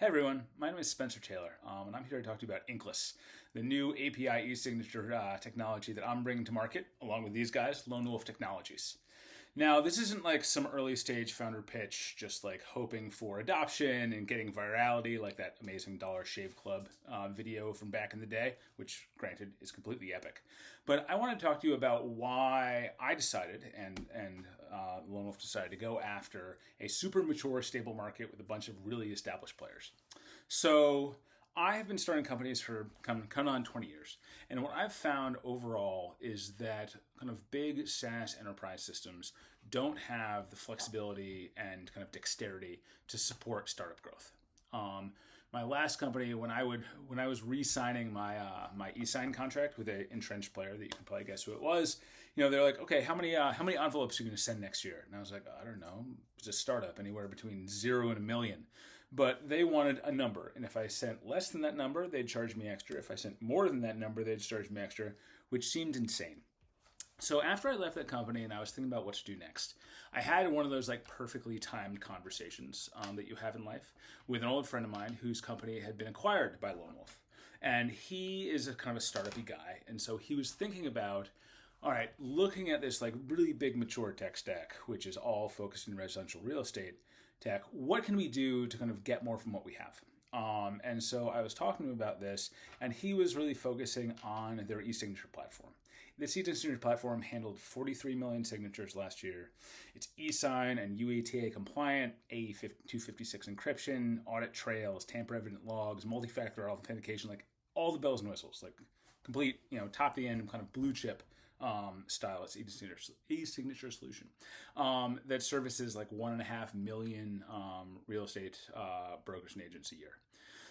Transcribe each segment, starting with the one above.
Hey everyone, my name is Spencer Taylor, and I'm here to talk to you about Inkless, the new API e-signature technology that I'm bringing to market, along with these guys, Lone Wolf Technologies. Now, this isn't like some early stage founder pitch, just like hoping for adoption and getting virality, like that amazing Dollar Shave Club video from back in the day, which, granted, is completely epic. But I want to talk to you about why I decided and Lone Wolf decided to go after a super mature, stable market with a bunch of really established players. So I have been starting companies for coming on 20 years. And what I've found overall is that kind of big SaaS enterprise systems don't have the flexibility and kind of dexterity to support startup growth. My last company, when I was re-signing my ESIGN contract with an entrenched player that you can probably guess who it was, they're like, okay, how many envelopes are you going to send next year? And I was like, I don't know, it's a startup, anywhere between 0 and 1 million. But they wanted a number, and if I sent less than that number, they'd charge me extra. If I sent more than that number, they'd charge me extra, which seemed insane. So after I left that company and I was thinking about what to do next, I had one of those like perfectly timed conversations that you have in life with an old friend of mine whose company had been acquired by Lone Wolf. And he is a kind of a startup-y guy. And so he was thinking about, all right, looking at this like really big mature tech stack, which is all focused in residential real estate tech, what can we do to kind of get more from what we have? And so I was talking to him about this, and he was really focusing on their e-signature platform. This e-signature platform handled 43 million signatures last year. It's ESIGN and UETA compliant, AE256 encryption, audit trails, tamper-evident logs, multi-factor authentication, like all the bells and whistles, like complete, top to the end kind of blue chip style. It's e-signature solution that services like 1.5 million real estate brokers and agents a year.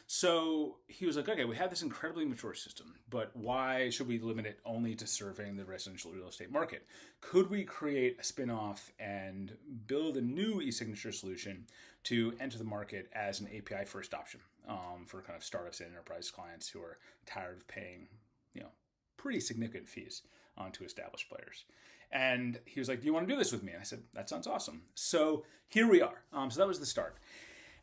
So he was like, okay, we have this incredibly mature system, but why should we limit it only to serving the residential real estate market? Could we create a spin-off and build a new e-signature solution to enter the market as an API first option for kind of startups and enterprise clients who are tired of paying, pretty significant fees to established players? And he was like, do you want to do this with me? And I said, that sounds awesome. So here we are. So that was the start.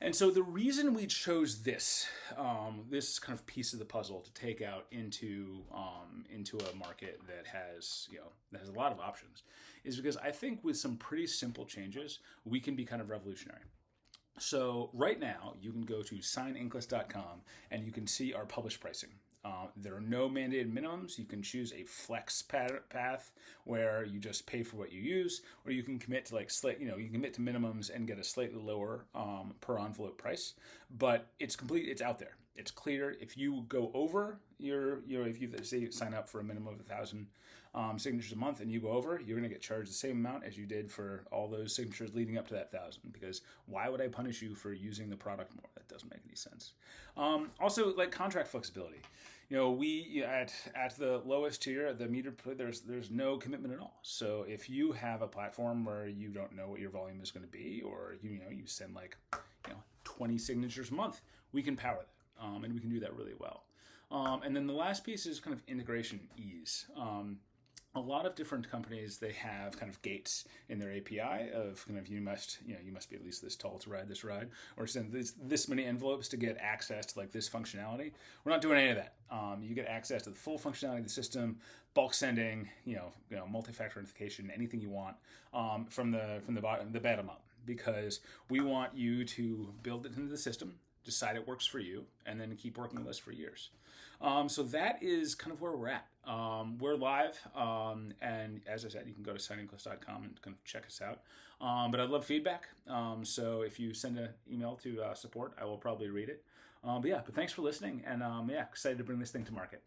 And so the reason we chose this kind of piece of the puzzle to take out into a market that has a lot of options is because I think with some pretty simple changes, we can be kind of revolutionary. So right now, you can go to signinkless.com and you can see our published pricing. There are no mandated minimums. You can choose a flex path where you just pay for what you use, or you can commit to you can commit to minimums and get a slightly lower per envelope price. But it's it's out there. It's clear. If you go over if you say you sign up for a minimum of 1,000 signatures a month and you go over, you're going to get charged the same amount as you did for all those signatures leading up to that 1,000. Because why would I punish you for using the product more? That doesn't make any sense. Also, like contract flexibility. We at the lowest tier, the meter, there's no commitment at all. So if you have a platform where you don't know what your volume is going to be, or you send 20 signatures a month, we can power that, and we can do that really well. And then the last piece is kind of integration ease. A lot of different companies, they have kind of gates in their API of kind of you must be at least this tall to ride this ride, or send this many envelopes to get access to like this functionality. We're not doing any of that. You get access to the full functionality of the system, bulk sending, multi-factor authentication, anything you want from the bottom up, because we want you to build it into the system, decide it works for you, and then keep working with us for years. So that is kind of where we're at. We're live, and as I said, you can go to signinkless.com and kind of check us out. But I'd love feedback. So if you send an email to support, I will probably read it. But thanks for listening, and excited to bring this thing to market.